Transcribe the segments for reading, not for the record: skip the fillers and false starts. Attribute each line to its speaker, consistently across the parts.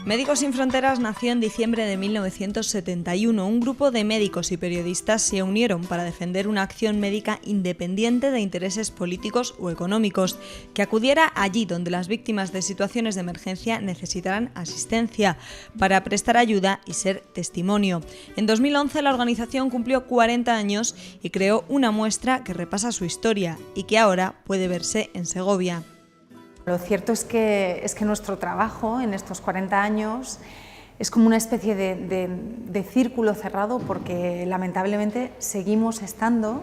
Speaker 1: Médicos Sin Fronteras nació en diciembre de 1971. Un grupo de médicos y periodistas se unieron para defender una acción médica independiente de intereses políticos o económicos, que acudiera allí donde las víctimas de situaciones de emergencia necesitaran asistencia, para prestar ayuda y ser testimonio. En 2011 la organización cumplió 40 años y creó una muestra que repasa su historia y que ahora puede verse en Segovia.
Speaker 2: Lo cierto es que nuestro trabajo en estos 40 años es como una especie de círculo cerrado, porque lamentablemente seguimos estando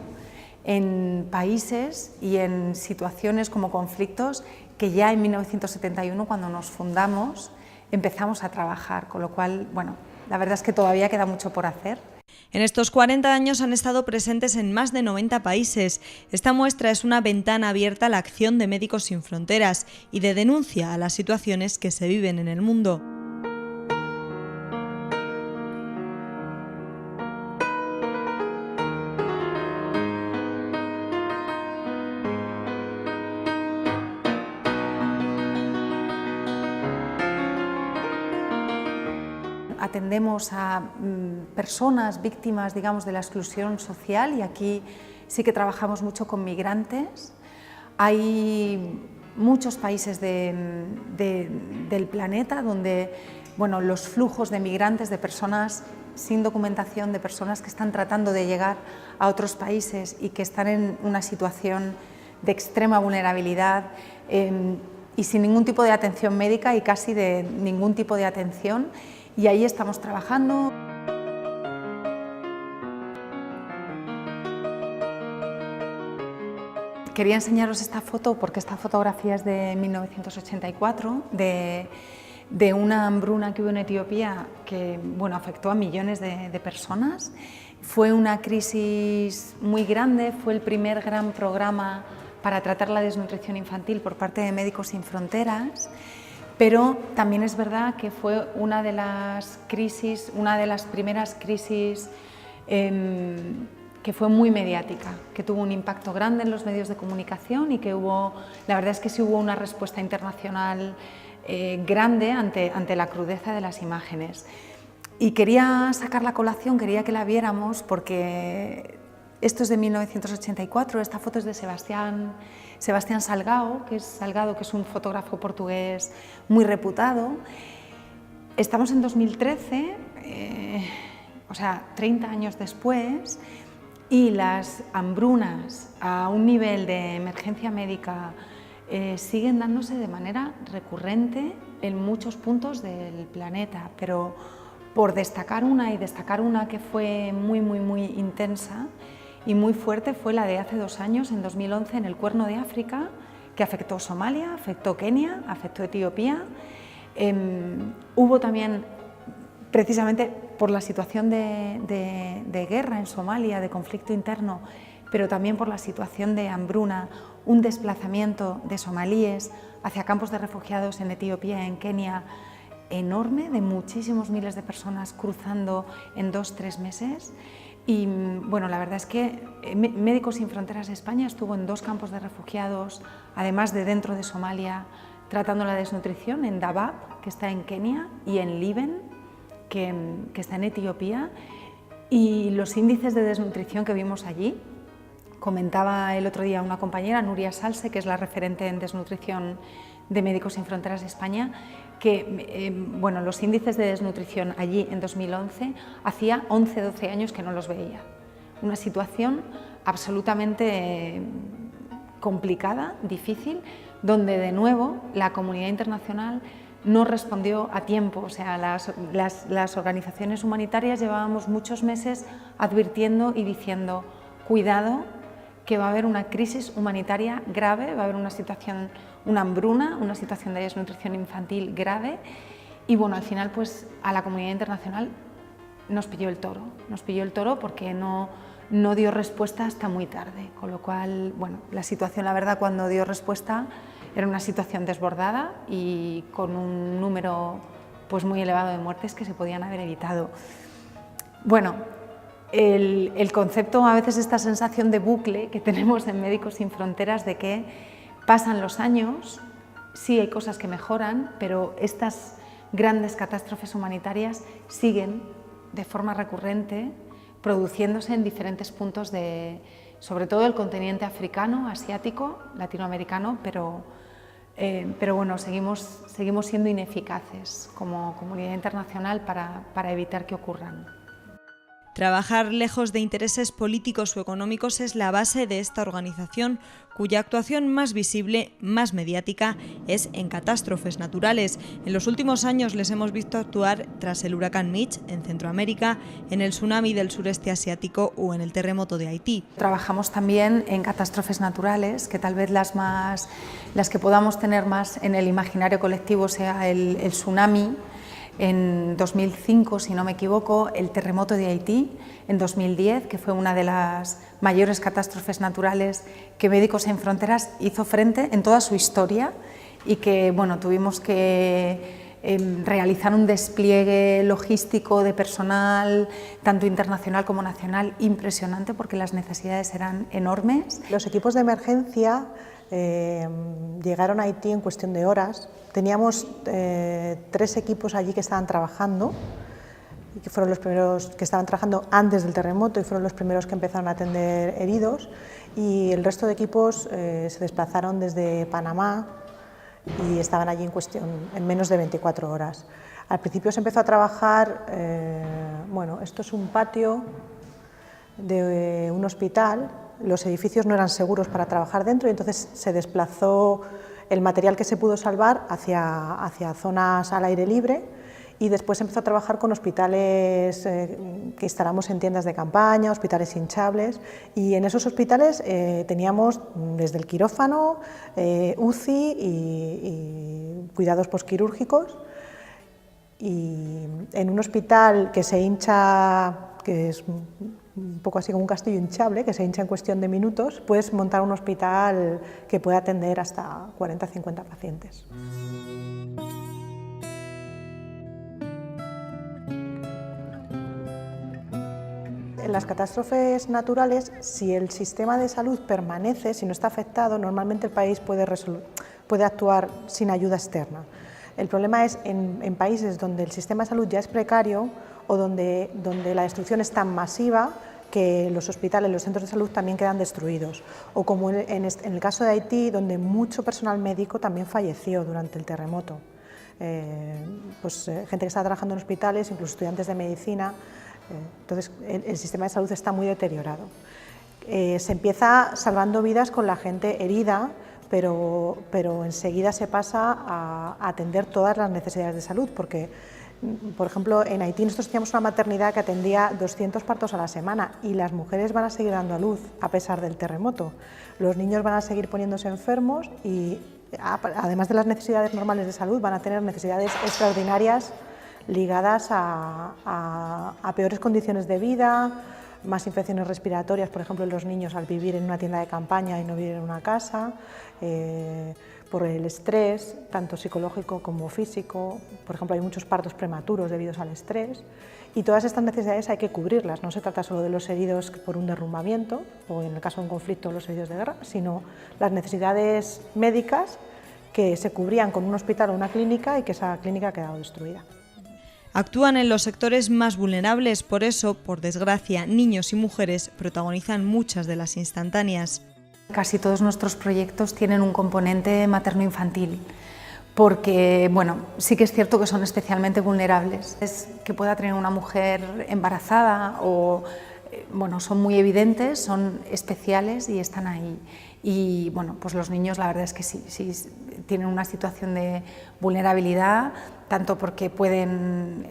Speaker 2: en países y en situaciones como conflictos que ya en 1971, cuando nos fundamos, empezamos a trabajar, con lo cual, bueno, la verdad es que todavía queda mucho por hacer.
Speaker 1: En estos 40 años han estado presentes en más de 90 países. Esta muestra es una ventana abierta a la acción de Médicos Sin Fronteras y de denuncia a las situaciones que se viven en el mundo.
Speaker 2: Atendemos a personas víctimas, digamos, de la exclusión social, y aquí sí que trabajamos mucho con migrantes. Hay muchos países del planeta donde, bueno, los flujos de migrantes, de personas sin documentación, de personas que están tratando de llegar a otros países y que están en una situación de extrema vulnerabilidad y sin ningún tipo de atención médica y casi de ningún tipo de atención. Y ahí estamos trabajando. Quería enseñaros esta foto porque esta fotografía es de 1984, de una hambruna que hubo en Etiopía que, bueno, afectó a millones de personas. Fue una crisis muy grande, fue el primer gran programa para tratar la desnutrición infantil por parte de Médicos Sin Fronteras. Pero también es verdad que fue una de las primeras crisis que fue muy mediática, que tuvo un impacto grande en los medios de comunicación y que la verdad es que sí hubo una respuesta internacional grande ante la crudeza de las imágenes. Y quería sacar la colación, quería que la viéramos porque esto es de 1984, esta foto es de Sebastián Salgado, que es un fotógrafo portugués muy reputado. Estamos en 2013, o sea, 30 años después, y las hambrunas a un nivel de emergencia médica siguen dándose de manera recurrente en muchos puntos del planeta, pero por destacar una que fue muy intensa y muy fuerte, fue la de hace 2 años, en 2011, en el Cuerno de África, que afectó Somalia, afectó Kenia, afectó Etiopía. Hubo también, precisamente por la situación de guerra en Somalia, de conflicto interno, pero también por la situación de hambruna, un desplazamiento de somalíes hacia campos de refugiados en Etiopía, en Kenia, enorme, de muchísimos miles de personas cruzando en 2-3 meses. Y bueno, la verdad es que Médicos Sin Fronteras España estuvo en 2 campos de refugiados, además de dentro de Somalia, tratando la desnutrición, en Dadaab, que está en Kenia, y en Liben, que está en Etiopía. Y los índices de desnutrición que vimos allí, comentaba el otro día una compañera, Nuria Salse, que es la referente en desnutrición de Médicos Sin Fronteras España, que bueno, los índices de desnutrición allí en 2011 hacía 11-12 años que no los veía. Una situación absolutamente complicada, difícil, donde de nuevo la comunidad internacional no respondió a tiempo. O sea, las organizaciones humanitarias llevábamos muchos meses advirtiendo y diciendo: cuidado, que va a haber una crisis humanitaria grave, va a haber una hambruna, una situación de desnutrición infantil grave. Y bueno, al final, pues a la comunidad internacional nos pilló el toro porque no dio respuesta hasta muy tarde, con lo cual, bueno, la situación, la verdad, cuando dio respuesta era una situación desbordada y con un número pues muy elevado de muertes que se podían haber evitado. Bueno, el concepto, a veces esta sensación de bucle que tenemos en Médicos Sin Fronteras, de que pasan los años, sí hay cosas que mejoran, pero estas grandes catástrofes humanitarias siguen de forma recurrente produciéndose en diferentes puntos sobre todo del continente africano, asiático, latinoamericano, pero bueno, seguimos siendo ineficaces como comunidad internacional para evitar que ocurran.
Speaker 1: Trabajar lejos de intereses políticos o económicos es la base de esta organización, cuya actuación más visible, más mediática, es en catástrofes naturales. En los últimos años les hemos visto actuar tras el huracán Mitch en Centroamérica, en el tsunami del sureste asiático o en el terremoto de Haití.
Speaker 2: Trabajamos también en catástrofes naturales, que tal vez las que podamos tener más en el imaginario colectivo sea el tsunami en 2005, si no me equivoco, el terremoto de Haití en 2010, que fue una de las mayores catástrofes naturales que Médicos Sin Fronteras hizo frente en toda su historia y que bueno, tuvimos que realizar un despliegue logístico de personal, tanto internacional como nacional, impresionante porque las necesidades eran enormes.
Speaker 3: Los equipos de emergencia llegaron a Haití en cuestión de horas. Teníamos 3 equipos allí que estaban trabajando, y que fueron los primeros que estaban trabajando antes del terremoto y fueron los primeros que empezaron a atender heridos, y el resto de equipos se desplazaron desde Panamá y estaban allí en menos de 24 horas. Al principio se empezó a trabajar, bueno, esto es un patio de un hospital. Los edificios no eran seguros para trabajar dentro y entonces se desplazó el material que se pudo salvar hacia zonas al aire libre, y después empezó a trabajar con hospitales que instalamos en tiendas de campaña, hospitales hinchables, y en esos hospitales teníamos desde el quirófano, UCI y cuidados posquirúrgicos, y en un hospital que se hincha, que es un poco así como un castillo hinchable, que se hincha en cuestión de minutos, puedes montar un hospital que puede atender hasta 40-50 pacientes. En las catástrofes naturales, si el sistema de salud permanece, si no está afectado, normalmente el país puede actuar sin ayuda externa. El problema es en países donde el sistema de salud ya es precario o donde la destrucción es tan masiva que los hospitales, los centros de salud también quedan destruidos. O como en el caso de Haití, donde mucho personal médico también falleció durante el terremoto. Gente que estaba trabajando en hospitales, incluso estudiantes de medicina. Entonces el sistema de salud está muy deteriorado. Se empieza salvando vidas con la gente herida, pero enseguida se pasa a atender todas las necesidades de salud, porque, por ejemplo, en Haití nosotros teníamos una maternidad que atendía 200 partos a la semana y las mujeres van a seguir dando a luz a pesar del terremoto. Los niños van a seguir poniéndose enfermos y, además de las necesidades normales de salud, van a tener necesidades extraordinarias ligadas a peores condiciones de vida, más infecciones respiratorias, por ejemplo, en los niños al vivir en una tienda de campaña y no vivir en una casa, por el estrés, tanto psicológico como físico. Por ejemplo, hay muchos partos prematuros debido al estrés, y todas estas necesidades hay que cubrirlas. No se trata solo de los heridos por un derrumbamiento, o en el caso de un conflicto, los heridos de guerra, sino las necesidades médicas que se cubrían con un hospital o una clínica y que esa clínica ha quedado destruida.
Speaker 1: Actúan en los sectores más vulnerables, por eso, por desgracia, niños y mujeres protagonizan muchas de las instantáneas.
Speaker 2: Casi todos nuestros proyectos tienen un componente materno-infantil, porque bueno, sí que es cierto que son especialmente vulnerables. Es que pueda tener una mujer embarazada o bueno, son muy evidentes, son especiales y están ahí. Y bueno, pues los niños la verdad es que sí tienen una situación de vulnerabilidad, tanto porque pueden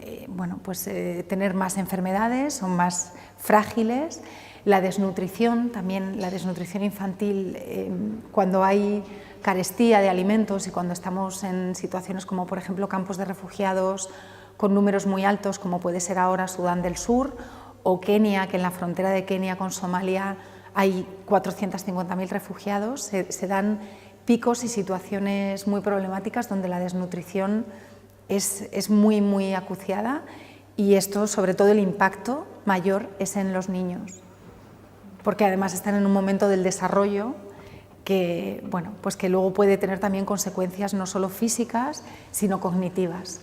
Speaker 2: tener más enfermedades, son más frágiles. La desnutrición, también la desnutrición infantil, cuando hay carestía de alimentos y cuando estamos en situaciones como por ejemplo campos de refugiados con números muy altos, como puede ser ahora Sudán del Sur o Kenia, que en la frontera de Kenia con Somalia hay 450.000 refugiados, se dan picos y situaciones muy problemáticas donde la desnutrición es muy acuciada, y esto, sobre todo el impacto mayor, es en los niños, porque además están en un momento del desarrollo que, bueno, pues que luego puede tener también consecuencias no solo físicas, sino cognitivas.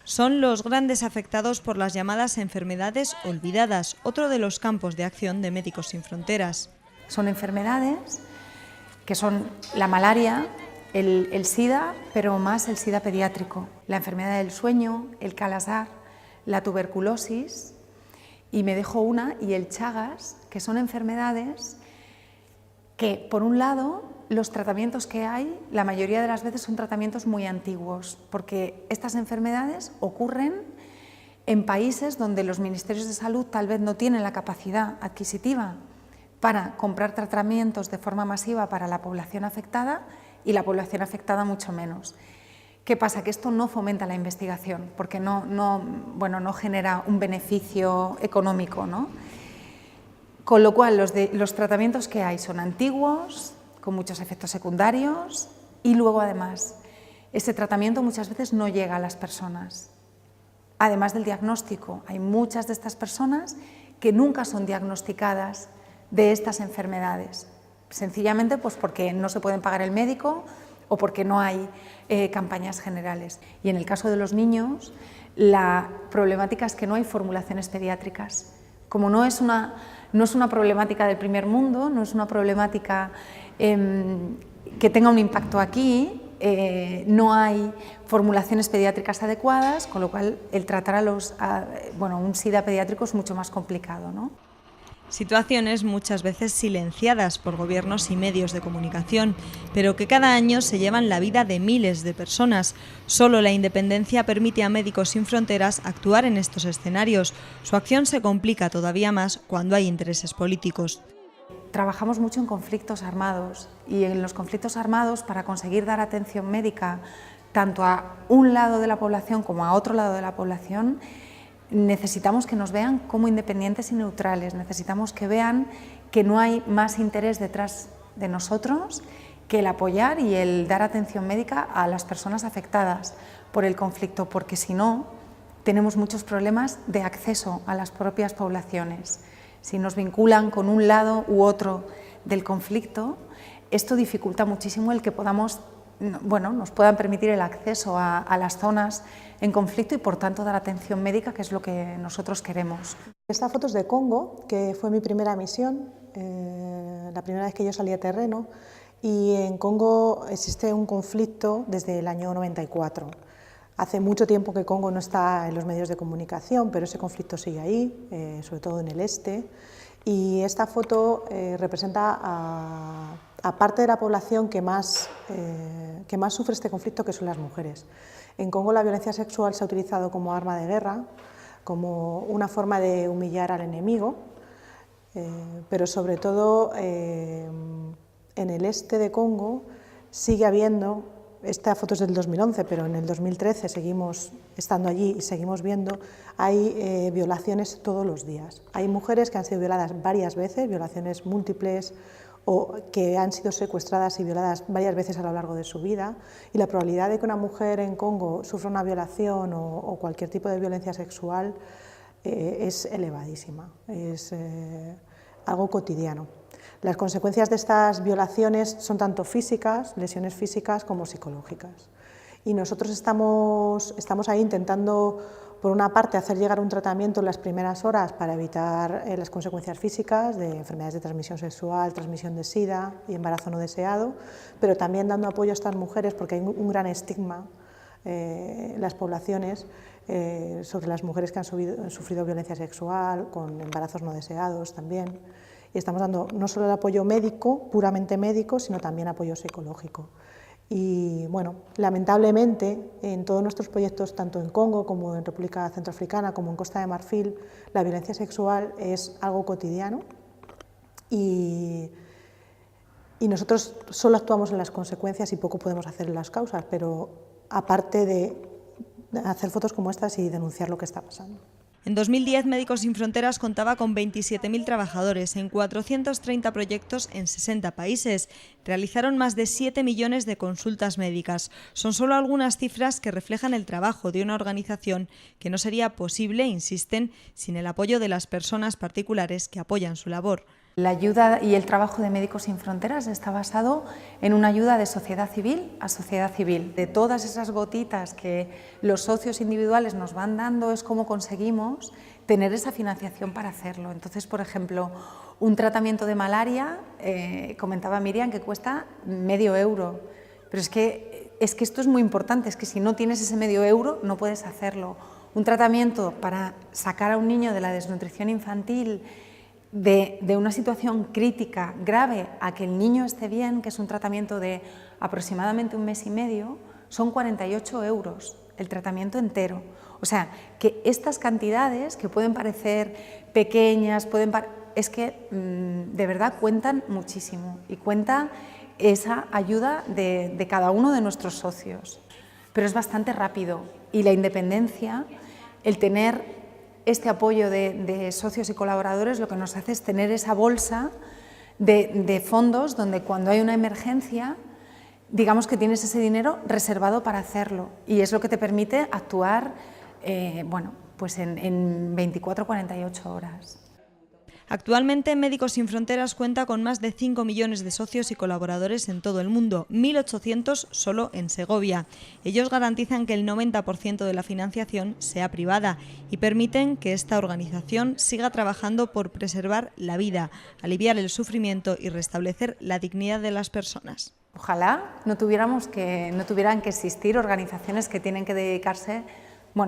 Speaker 1: Son los grandes afectados por las llamadas enfermedades olvidadas, otro de los campos de acción de Médicos Sin Fronteras.
Speaker 2: Son enfermedades que son la malaria, el SIDA, pero más el SIDA pediátrico, la enfermedad del sueño, el Kala-Azar, la tuberculosis, y me dejo una, y el Chagas, que son enfermedades que, por un lado, los tratamientos que hay, la mayoría de las veces son tratamientos muy antiguos, porque estas enfermedades ocurren en países donde los ministerios de salud tal vez no tienen la capacidad adquisitiva para comprar tratamientos de forma masiva para la población afectada, y la población afectada mucho menos. ¿Qué pasa? Que esto no fomenta la investigación, porque no genera un beneficio económico, ¿no? Con lo cual, los tratamientos que hay son antiguos, con muchos efectos secundarios, y luego, además, ese tratamiento muchas veces no llega a las personas. Además del diagnóstico, hay muchas de estas personas que nunca son diagnosticadas de estas enfermedades, sencillamente pues porque no se pueden pagar el médico o porque no hay campañas generales. Y en el caso de los niños, la problemática es que no hay formulaciones pediátricas. Como no es una problemática del primer mundo, no es una problemática que tenga un impacto aquí, no hay formulaciones pediátricas adecuadas, con lo cual el tratar un SIDA pediátrico es mucho más complicado, ¿no?
Speaker 1: Situaciones muchas veces silenciadas por gobiernos y medios de comunicación, pero que cada año se llevan la vida de miles de personas. Solo la independencia permite a Médicos Sin Fronteras actuar en estos escenarios. Su acción se complica todavía más cuando hay intereses políticos.
Speaker 2: Trabajamos mucho en conflictos armados, y en los conflictos armados, para conseguir dar atención médica tanto a un lado de la población como a otro lado de la población, necesitamos que nos vean como independientes y neutrales, necesitamos que vean que no hay más interés detrás de nosotros que el apoyar y el dar atención médica a las personas afectadas por el conflicto, porque si no, tenemos muchos problemas de acceso a las propias poblaciones. Si nos vinculan con un lado u otro del conflicto, esto dificulta muchísimo el que nos puedan permitir el acceso a las zonas en conflicto y, por tanto, dar atención médica, que es lo que nosotros queremos.
Speaker 3: Esta foto es de Congo, que fue mi primera misión, la primera vez que yo salí a terreno, y en Congo existe un conflicto desde el año 94. Hace mucho tiempo que Congo no está en los medios de comunicación, pero ese conflicto sigue ahí, sobre todo en el este, y esta foto representa a parte de la población que más sufre este conflicto, que son las mujeres. En Congo la violencia sexual se ha utilizado como arma de guerra, como una forma de humillar al enemigo, pero sobre todo en el este de Congo sigue habiendo, esta foto es del 2011, pero en el 2013 seguimos estando allí y seguimos viendo, hay violaciones todos los días. Hay mujeres que han sido violadas varias veces, violaciones múltiples, o que han sido secuestradas y violadas varias veces a lo largo de su vida, y la probabilidad de que una mujer en Congo sufra una violación o cualquier tipo de violencia sexual es elevadísima, es algo cotidiano. Las consecuencias de estas violaciones son tanto físicas, lesiones físicas, como psicológicas. Y nosotros estamos ahí intentando, por una parte, hacer llegar un tratamiento en las primeras horas para evitar las consecuencias físicas de enfermedades de transmisión sexual, transmisión de SIDA y embarazo no deseado, pero también dando apoyo a estas mujeres, porque hay un gran estigma en las poblaciones sobre las mujeres que han sufrido violencia sexual, con embarazos no deseados también. Y estamos dando no solo el apoyo médico, puramente médico, sino también apoyo psicológico. Y bueno, lamentablemente en todos nuestros proyectos, tanto en Congo como en República Centroafricana, como en Costa de Marfil, la violencia sexual es algo cotidiano y nosotros solo actuamos en las consecuencias y poco podemos hacer en las causas, pero aparte de hacer fotos como estas y denunciar lo que está pasando.
Speaker 1: En 2010, Médicos Sin Fronteras contaba con 27.000 trabajadores en 430 proyectos en 60 países. Realizaron más de 7 millones de consultas médicas. Son solo algunas cifras que reflejan el trabajo de una organización que no sería posible, insisten, sin el apoyo de las personas particulares que apoyan su labor.
Speaker 2: La ayuda y el trabajo de Médicos Sin Fronteras está basado en una ayuda de sociedad civil a sociedad civil. De todas esas gotitas que los socios individuales nos van dando es cómo conseguimos tener esa financiación para hacerlo. Entonces, por ejemplo, un tratamiento de malaria, comentaba Miriam, que cuesta €0,5, pero es que esto es muy importante, es que si no tienes ese €0,5 no puedes hacerlo. Un tratamiento para sacar a un niño de la desnutrición infantil de una situación crítica grave a que el niño esté bien, que es un tratamiento de aproximadamente 1 mes y medio, son €48 el tratamiento entero. O sea, que estas cantidades que pueden parecer pequeñas, es que de verdad cuentan muchísimo y cuenta esa ayuda de cada uno de nuestros socios. Pero es bastante rápido y la independencia, el tener este apoyo de socios y colaboradores, lo que nos hace es tener esa bolsa de fondos donde cuando hay una emergencia, digamos que tienes ese dinero reservado para hacerlo y es lo que te permite actuar pues en 24 o 48 horas.
Speaker 1: Actualmente, Médicos Sin Fronteras cuenta con más de 5 millones de socios y colaboradores en todo el mundo, 1.800 solo en Segovia. Ellos garantizan que el 90% de la financiación sea privada y permiten que esta organización siga trabajando por preservar la vida, aliviar el sufrimiento y restablecer la dignidad de las personas.
Speaker 2: Ojalá no tuvieran que existir organizaciones que tienen que dedicarse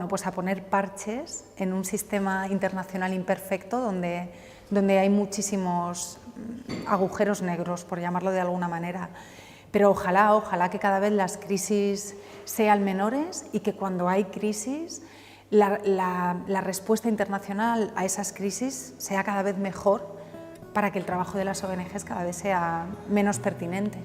Speaker 2: pues a poner parches en un sistema internacional imperfecto donde hay muchísimos agujeros negros, por llamarlo de alguna manera. Pero ojalá que cada vez las crisis sean menores y que cuando hay crisis la respuesta internacional a esas crisis sea cada vez mejor para que el trabajo de las ONGs cada vez sea menos pertinente.